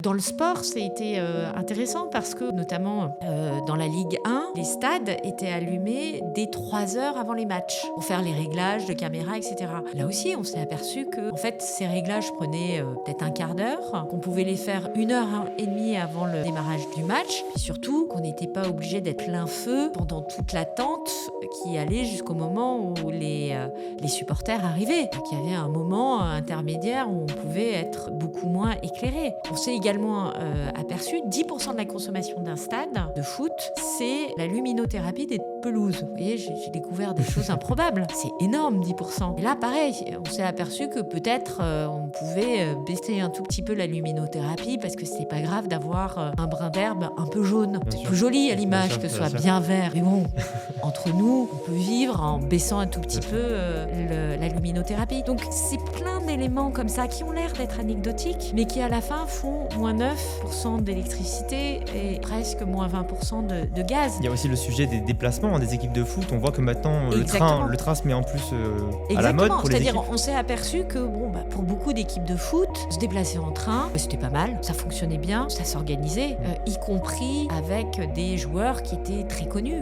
Dans le sport, c'était intéressant parce que, notamment dans la Ligue 1, les stades étaient allumés dès 3 heures avant les matchs pour faire les réglages de caméras, etc. Là aussi, on s'est aperçu que en fait, ces réglages prenaient peut-être un quart d'heure, qu'on pouvait les faire 1 heure et demie avant le démarrage du match, et surtout qu'on n'était pas obligé d'être plein feu pendant toute l'attente qui allait jusqu'au moment où les supporters arrivaient. Donc, il y avait un moment intermédiaire où on pouvait être beaucoup moins éclairé. On s'est également aperçu 10% de la consommation d'un stade de foot, c'est la luminothérapie des pelouses. Vous voyez, j'ai découvert des choses improbables. C'est énorme, 10%. Et là, pareil, on s'est aperçu que peut-être on pouvait baisser un tout petit peu la luminothérapie parce que c'était pas grave d'avoir un brin d'herbe un peu jaune. C'est plus joli à l'image que ce soit bien vert. Mais bon, entre nous, on peut vivre en baissant un tout petit peu la luminothérapie. Donc, c'est plein d'éléments comme ça qui ont l'air d'être anecdotiques, mais qui à la fin font moins 9% d'électricité et presque moins 20% de gaz. Il y a aussi le sujet des déplacements des équipes de foot. On voit que maintenant le train se met en plus à la mode pour les équipes. C'est-à-dire on s'est aperçu que pour beaucoup d'équipes de foot, se déplacer en train, c'était pas mal, ça fonctionnait bien, ça s'organisait, y compris avec des joueurs qui étaient très connus.